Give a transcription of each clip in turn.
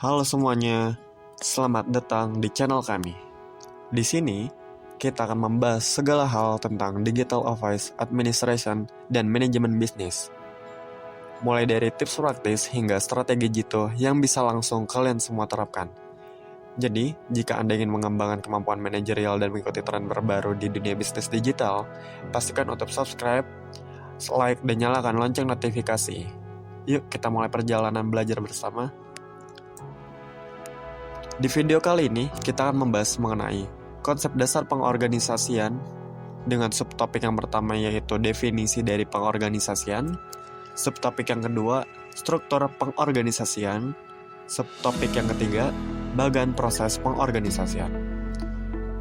Halo semuanya, selamat datang di channel kami. Di sini, kita akan membahas segala hal tentang digital office, administration, dan manajemen bisnis. Mulai dari tips praktis hingga strategi jitu yang bisa langsung kalian semua terapkan. Jadi, jika Anda ingin mengembangkan kemampuan manajerial dan mengikuti tren terbaru di dunia bisnis digital, pastikan untuk subscribe, like, dan nyalakan lonceng notifikasi. Yuk, kita mulai perjalanan belajar bersama. Di video kali ini, kita akan membahas mengenai konsep dasar pengorganisasian dengan subtopik yang pertama yaitu definisi dari pengorganisasian, subtopik yang kedua, struktur pengorganisasian, subtopik yang ketiga, bagian proses pengorganisasian.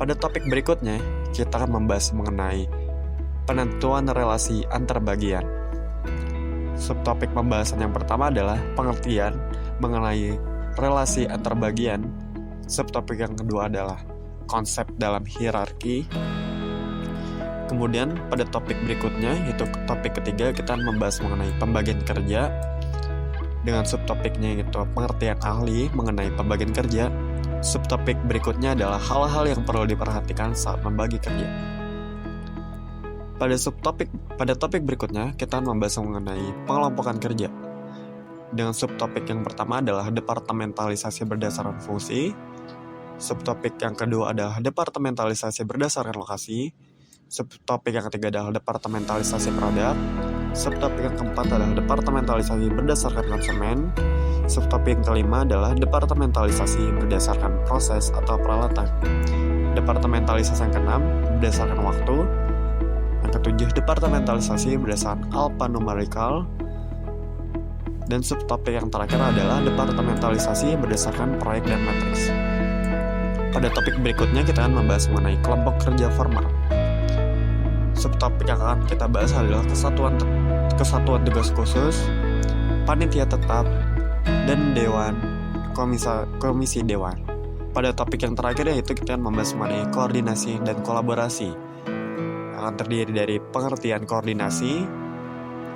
Pada topik berikutnya, kita akan membahas mengenai penentuan relasi antar bagian. Subtopik pembahasan yang pertama adalah pengertian mengenai relasi antar bagian. Subtopik yang kedua adalah konsep dalam hierarki. Kemudian pada topik berikutnya, yaitu topik ketiga, kita akan membahas mengenai pembagian kerja dengan subtopiknya yaitu pengertian ahli mengenai pembagian kerja. Subtopik berikutnya adalah hal-hal yang perlu diperhatikan saat membagi kerja. Pada topik berikutnya, kita akan membahas mengenai pengelompokan kerja. Dengan subtopik yang pertama adalah departementalisasi berdasarkan fungsi. Subtopik yang kedua adalah departementalisasi berdasarkan lokasi. Subtopik yang ketiga adalah departementalisasi produk. Subtopik yang keempat adalah departementalisasi berdasarkan konsumen. Subtopik yang kelima adalah departementalisasi berdasarkan proses atau peralatan. Departementalisasi yang keenam berdasarkan waktu. Yang ketujuh, departementalisasi berdasarkan alphanumerical. Dan subtopik yang terakhir adalah departementalisasi berdasarkan proyek dan matriks. Pada topik berikutnya kita akan membahas mengenai kelompok kerja formal. Subtopik yang akan kita bahas adalah kesatuan tugas khusus, panitia tetap, dan komisi dewan. Pada topik yang terakhir yaitu kita akan membahas mengenai koordinasi dan kolaborasi. Akan terdiri dari pengertian koordinasi,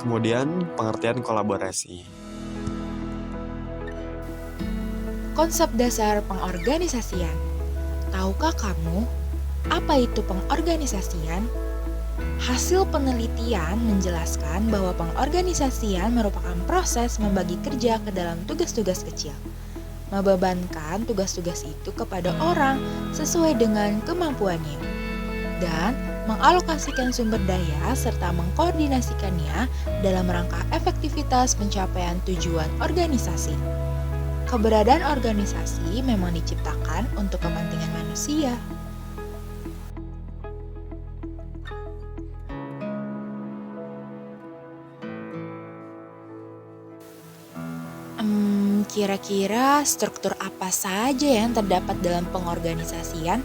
kemudian pengertian kolaborasi. Konsep dasar pengorganisasian. Tahukah kamu apa itu pengorganisasian? Hasil penelitian menjelaskan bahwa pengorganisasian merupakan proses membagi kerja ke dalam tugas-tugas kecil, membebankan tugas-tugas itu kepada orang sesuai dengan kemampuannya, dan mengalokasikan sumber daya serta mengkoordinasikannya dalam rangka efektivitas pencapaian tujuan organisasi. Keberadaan organisasi memang diciptakan untuk kepentingan manusia. Kira-kira struktur apa saja yang terdapat dalam pengorganisasian?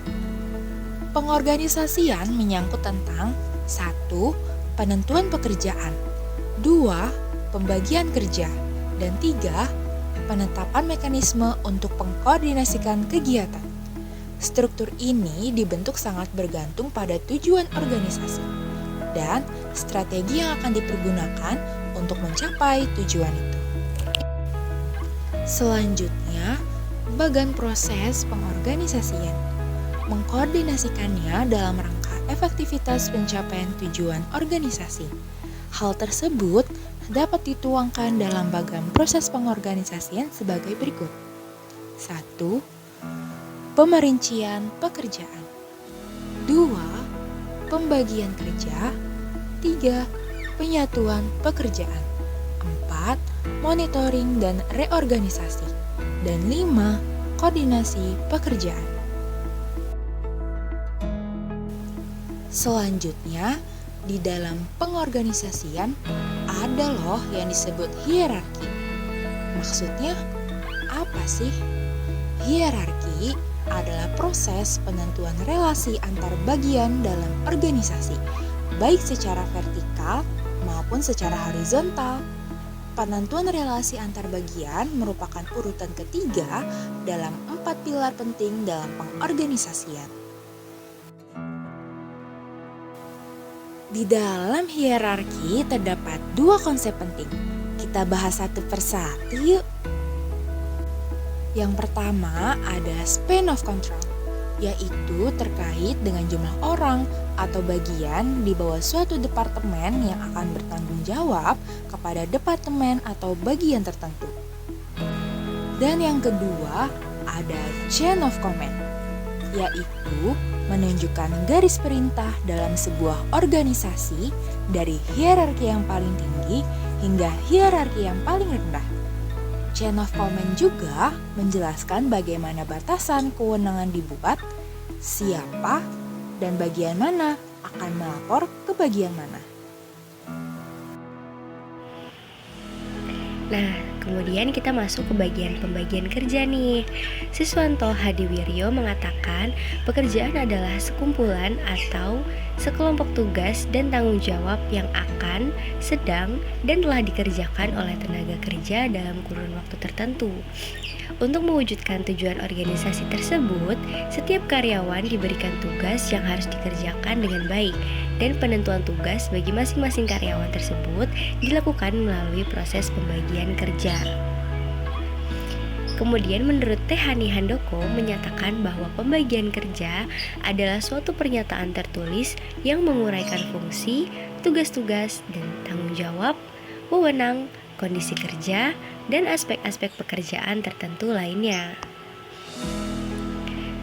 Pengorganisasian menyangkut tentang 1. Penentuan pekerjaan, 2. Pembagian kerja, dan 3. Penetapan mekanisme untuk mengkoordinasikan kegiatan. Struktur ini dibentuk sangat bergantung pada tujuan organisasi dan strategi yang akan dipergunakan untuk mencapai tujuan itu. Selanjutnya, bagian proses pengorganisasian. Mengkoordinasikannya dalam rangka efektivitas pencapaian tujuan organisasi. Hal tersebut dapat dituangkan dalam bagian proses pengorganisasian sebagai berikut. 1. Pemerincian pekerjaan. 2. Pembagian kerja. 3. Penyatuan pekerjaan. 4. Monitoring dan reorganisasi. Dan 5. Koordinasi pekerjaan. Selanjutnya, di dalam pengorganisasian ada loh yang disebut hierarki. Maksudnya apa sih? Hierarki adalah proses penentuan relasi antar bagian dalam organisasi, baik secara vertikal maupun secara horizontal. Penentuan relasi antar bagian merupakan urutan ketiga dalam 4 pilar penting dalam pengorganisasian. Di dalam hierarki terdapat 2 konsep penting. Kita bahas satu persatu yuk. Yang pertama ada span of control, yaitu terkait dengan jumlah orang atau bagian di bawah suatu departemen yang akan bertanggung jawab kepada departemen atau bagian tertentu. Dan yang kedua ada chain of command, yaitu menunjukkan garis perintah dalam sebuah organisasi dari hierarki yang paling tinggi hingga hierarki yang paling rendah. Chain of command juga menjelaskan bagaimana batasan kewenangan dibuat, siapa, dan bagian mana akan melapor ke bagian mana. Nah, kemudian kita masuk ke bagian pembagian kerja nih. Siswanto Hadiwiryo mengatakan pekerjaan adalah sekumpulan atau sekelompok tugas dan tanggung jawab yang akan, sedang, dan telah dikerjakan oleh tenaga kerja dalam kurun waktu tertentu. Untuk mewujudkan tujuan organisasi tersebut, setiap karyawan diberikan tugas yang harus dikerjakan dengan baik, dan penentuan tugas bagi masing-masing karyawan tersebut dilakukan melalui proses pembagian kerja. Kemudian menurut Teh Hani Handoko menyatakan bahwa pembagian kerja adalah suatu pernyataan tertulis yang menguraikan fungsi, tugas-tugas, dan tanggung jawab, wewenang, kondisi kerja, dan aspek-aspek pekerjaan tertentu lainnya.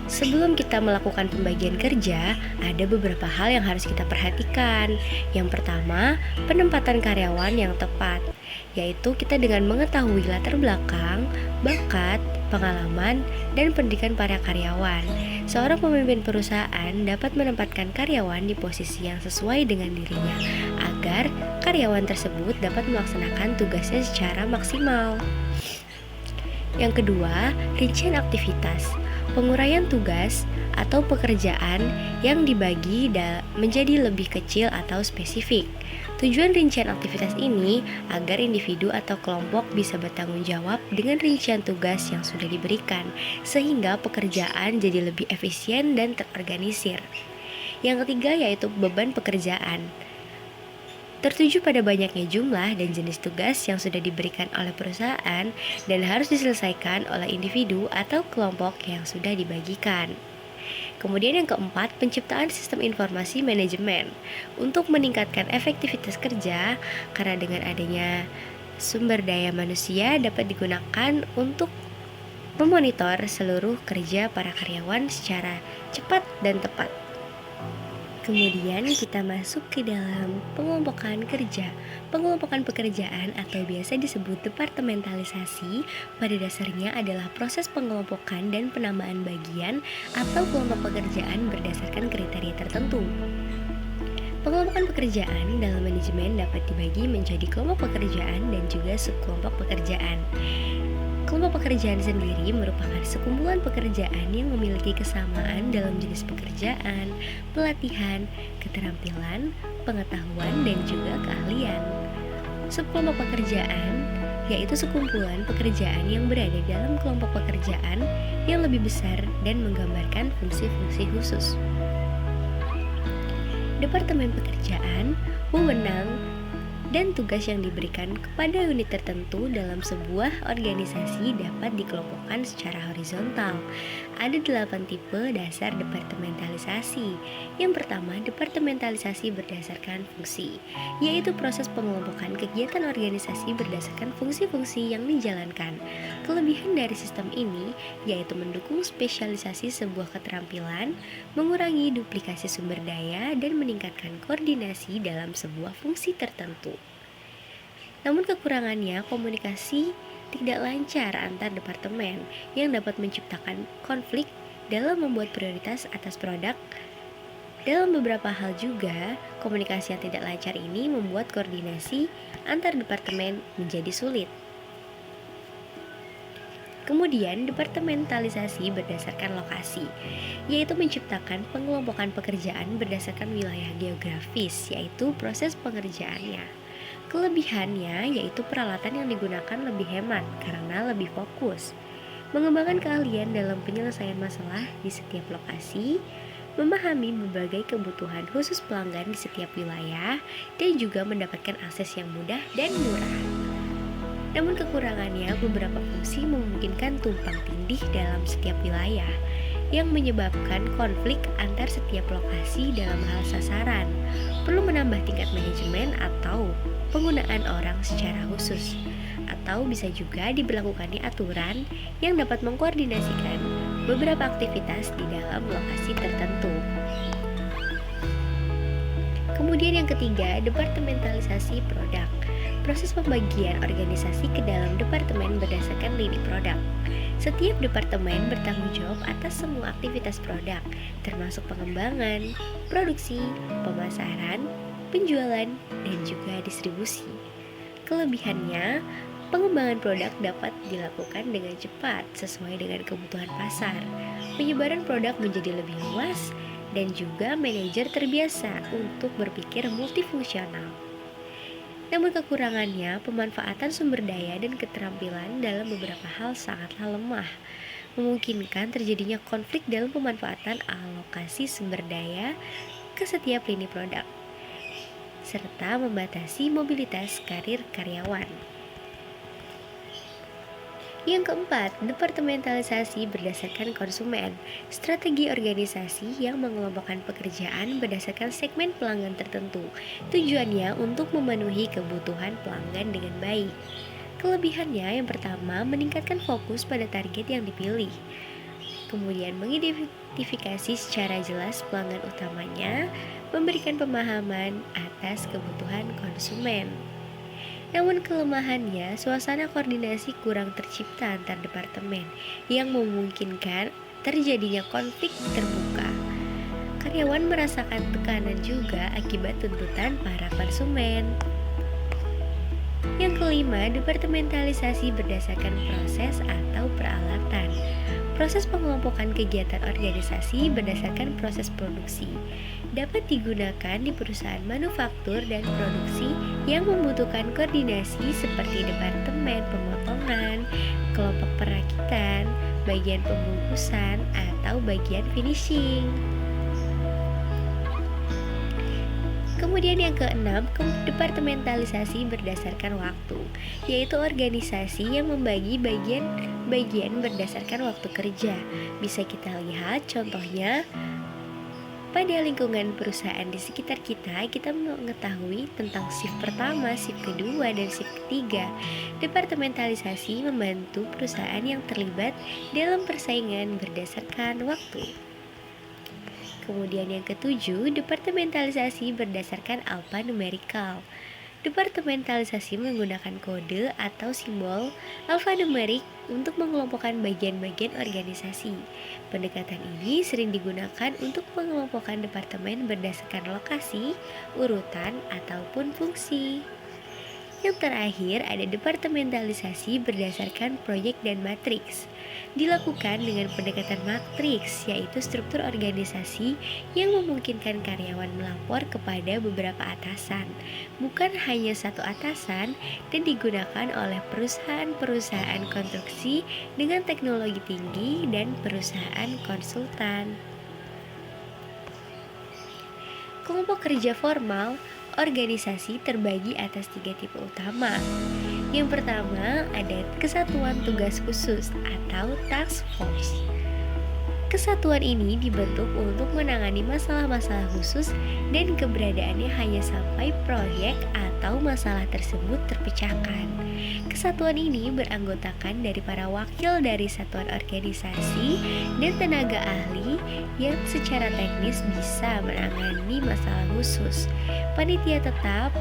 Sebelum kita melakukan pembagian kerja, ada beberapa hal yang harus kita perhatikan. Yang pertama, penempatan karyawan yang tepat, yaitu kita dengan mengetahui latar belakang, bakat, pengalaman, dan pendidikan para karyawan. Seorang pemimpin perusahaan dapat menempatkan karyawan di posisi yang sesuai dengan dirinya, agar karyawan tersebut dapat melaksanakan tugasnya secara maksimal. Yang kedua, rincian aktivitas. Penguraian tugas atau pekerjaan yang dibagi menjadi lebih kecil atau spesifik. Tujuan rincian aktivitas ini agar individu atau kelompok bisa bertanggung jawab dengan rincian tugas yang sudah diberikan, sehingga pekerjaan jadi lebih efisien dan terorganisir. Yang ketiga yaitu beban pekerjaan. Tertuju pada banyaknya jumlah dan jenis tugas yang sudah diberikan oleh perusahaan dan harus diselesaikan oleh individu atau kelompok yang sudah dibagikan. Kemudian yang keempat, penciptaan sistem informasi manajemen untuk meningkatkan efektivitas kerja, karena dengan adanya sumber daya manusia dapat digunakan untuk memonitor seluruh kerja para karyawan secara cepat dan tepat. Kemudian kita masuk ke dalam pengelompokan kerja. Pengelompokan pekerjaan atau biasa disebut departementalisasi pada dasarnya adalah proses pengelompokan dan penambahan bagian atau kelompok pekerjaan berdasarkan kriteria tertentu. Pengelompokan pekerjaan dalam manajemen dapat dibagi menjadi kelompok pekerjaan dan juga subkelompok pekerjaan. Kelompok pekerjaan sendiri merupakan sekumpulan pekerjaan yang memiliki kesamaan dalam jenis pekerjaan, pelatihan, keterampilan, pengetahuan, dan juga keahlian. Subkelompok pekerjaan yaitu sekumpulan pekerjaan yang berada dalam kelompok pekerjaan yang lebih besar dan menggambarkan fungsi-fungsi khusus. Departemen pekerjaan, wewenang, dan tugas yang diberikan kepada unit tertentu dalam sebuah organisasi dapat dikelompokkan secara horizontal. Ada 8 tipe dasar departementalisasi. Yang pertama, departementalisasi berdasarkan fungsi, yaitu proses pengelompokan kegiatan organisasi berdasarkan fungsi-fungsi yang dijalankan. Kelebihan dari sistem ini yaitu mendukung spesialisasi sebuah keterampilan, mengurangi duplikasi sumber daya, dan meningkatkan koordinasi dalam sebuah fungsi tertentu. Namun kekurangannya komunikasi tidak lancar antar departemen yang dapat menciptakan konflik dalam membuat prioritas atas produk. Dalam beberapa hal juga, komunikasi yang tidak lancar ini membuat koordinasi antar departemen menjadi sulit. Kemudian, departementalisasi berdasarkan lokasi, yaitu menciptakan pengelompokan pekerjaan berdasarkan wilayah geografis, yaitu proses pengerjaannya. Kelebihannya yaitu peralatan yang digunakan lebih hemat karena lebih fokus, mengembangkan keahlian dalam penyelesaian masalah di setiap lokasi, memahami berbagai kebutuhan khusus pelanggan di setiap wilayah, dan juga mendapatkan akses yang mudah dan murah. Namun kekurangannya, beberapa fungsi memungkinkan tumpang tindih dalam setiap wilayah yang menyebabkan konflik antar setiap lokasi dalam hal sasaran. Perlu menambah tingkat manajemen atau penggunaan orang secara khusus, atau bisa juga diberlakukannya aturan yang dapat mengkoordinasikan beberapa aktivitas di dalam lokasi tertentu. Kemudian yang ketiga, departementalisasi produk. Proses pembagian organisasi ke dalam departemen berdasarkan lini produk. Setiap departemen bertanggung jawab atas semua aktivitas produk, termasuk pengembangan, produksi, pemasaran, penjualan, dan juga distribusi. Kelebihannya, pengembangan produk dapat dilakukan dengan cepat sesuai dengan kebutuhan pasar. Penyebaran produk menjadi lebih luas dan juga manajer terbiasa untuk berpikir multifungsional. Namun kekurangannya, pemanfaatan sumber daya dan keterampilan dalam beberapa hal sangatlah lemah, memungkinkan terjadinya konflik dalam pemanfaatan alokasi sumber daya ke setiap lini produk, serta membatasi mobilitas karir karyawan. Yang keempat, departementalisasi berdasarkan konsumen. Strategi organisasi yang mengelompokkan pekerjaan berdasarkan segmen pelanggan tertentu. Tujuannya untuk memenuhi kebutuhan pelanggan dengan baik. Kelebihannya yang pertama, meningkatkan fokus pada target yang dipilih. Kemudian mengidentifikasi secara jelas pelanggan utamanya, memberikan pemahaman atas kebutuhan konsumen. Namun kelemahannya, suasana koordinasi kurang tercipta antar departemen yang memungkinkan terjadinya konflik terbuka. Karyawan merasakan tekanan juga akibat tuntutan para konsumen. Yang kelima, departementalisasi berdasarkan proses atau peralatan. Proses pengelompokan kegiatan organisasi berdasarkan proses produksi dapat digunakan di perusahaan manufaktur dan produksi yang membutuhkan koordinasi seperti departemen pemotongan, kelompok perakitan, bagian pembungkusan, atau bagian finishing. Kemudian yang keenam, departementalisasi berdasarkan waktu, yaitu organisasi yang membagi bagian berdasarkan waktu kerja. Bisa kita lihat contohnya pada lingkungan perusahaan di sekitar kita mengetahui tentang shift pertama, shift kedua, dan shift ketiga. Departementalisasi membantu perusahaan yang terlibat dalam persaingan berdasarkan waktu. Kemudian yang ketujuh, departementalisasi berdasarkan alphanumerikal. Departementalisasi menggunakan kode atau simbol alfanumerik untuk mengelompokkan bagian-bagian organisasi. Pendekatan ini sering digunakan untuk mengelompokkan departemen berdasarkan lokasi, urutan, ataupun fungsi. Yang terakhir ada departementalisasi berdasarkan proyek dan matriks. Dilakukan dengan pendekatan matriks, yaitu struktur organisasi yang memungkinkan karyawan melapor kepada beberapa atasan, bukan hanya satu atasan, dan digunakan oleh perusahaan-perusahaan konstruksi dengan teknologi tinggi dan perusahaan konsultan. Kelompok kerja formal organisasi terbagi atas 3 tipe utama. Yang pertama ada kesatuan tugas khusus atau task force. Kesatuan ini dibentuk untuk menangani masalah-masalah khusus dan keberadaannya hanya sampai proyek atau masalah tersebut terpecahkan. Kesatuan ini beranggotakan dari para wakil dari satuan organisasi dan tenaga ahli yang secara teknis bisa menangani masalah khusus. Panitia tetap.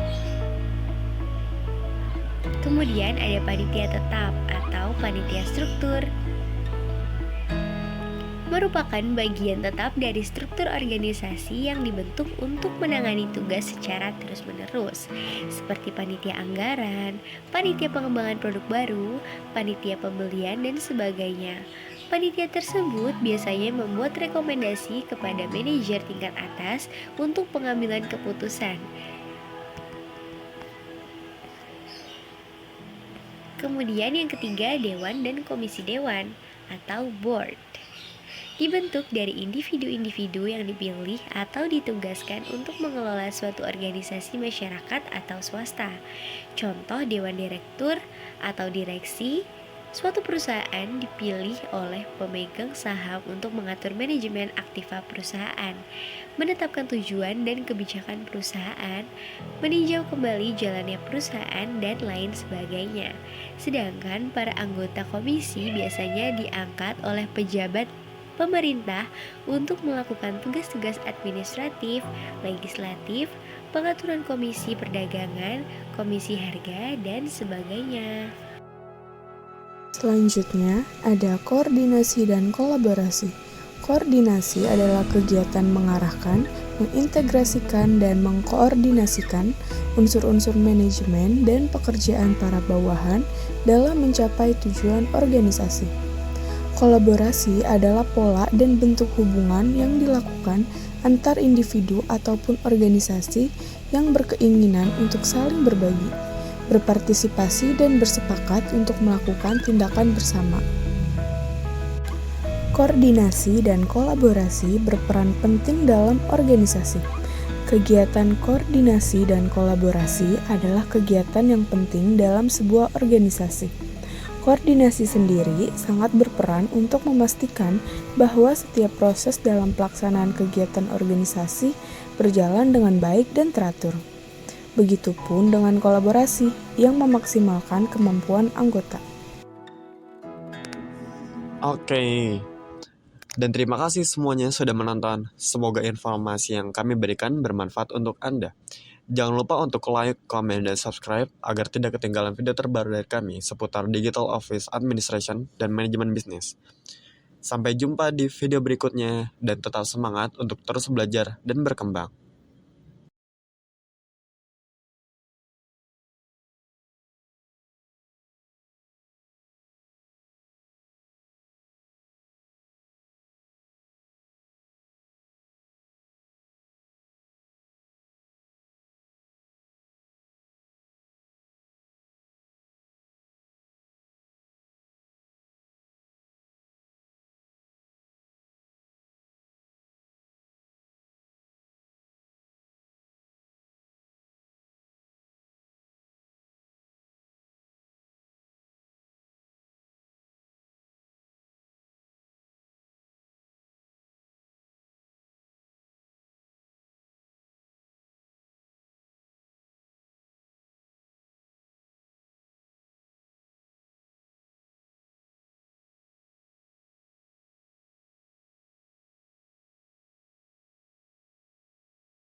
Kemudian ada panitia tetap atau panitia struktur. Merupakan bagian tetap dari struktur organisasi yang dibentuk untuk menangani tugas secara terus-menerus, seperti panitia anggaran, panitia pengembangan produk baru, panitia pembelian, dan sebagainya. Panitia tersebut biasanya membuat rekomendasi kepada manajer tingkat atas untuk pengambilan keputusan. Kemudian yang ketiga, dewan dan komisi dewan atau board. dibentuk dari individu-individu yang dipilih atau ditugaskan untuk mengelola suatu organisasi masyarakat atau swasta. Contoh dewan direktur atau direksi. Suatu perusahaan dipilih oleh pemegang saham untuk mengatur manajemen aktiva perusahaan, menetapkan tujuan dan kebijakan perusahaan, meninjau kembali jalannya perusahaan, dan lain sebagainya. Sedangkan para anggota komisi biasanya diangkat oleh pejabat pemerintah untuk melakukan tugas-tugas administratif, legislatif, pengaturan komisi perdagangan, komisi harga, dan sebagainya. Selanjutnya, ada koordinasi dan kolaborasi. Koordinasi adalah kegiatan mengarahkan, mengintegrasikan, dan mengkoordinasikan unsur-unsur manajemen dan pekerjaan para bawahan dalam mencapai tujuan organisasi. Kolaborasi adalah pola dan bentuk hubungan yang dilakukan antar individu ataupun organisasi yang berkeinginan untuk saling berbagi, berpartisipasi, dan bersepakat untuk melakukan tindakan bersama. Koordinasi dan kolaborasi berperan penting dalam organisasi. Kegiatan koordinasi dan kolaborasi adalah kegiatan yang penting dalam sebuah organisasi. Koordinasi sendiri sangat berperan untuk memastikan bahwa setiap proses dalam pelaksanaan kegiatan organisasi berjalan dengan baik dan teratur. Begitupun dengan kolaborasi yang memaksimalkan kemampuan anggota. Oke. Dan terima kasih semuanya sudah menonton. Semoga informasi yang kami berikan bermanfaat untuk Anda. Jangan lupa untuk like, komen, dan subscribe agar tidak ketinggalan video terbaru dari kami seputar Digital Office Administration dan Manajemen Bisnis. Sampai jumpa di video berikutnya dan tetap semangat untuk terus belajar dan berkembang.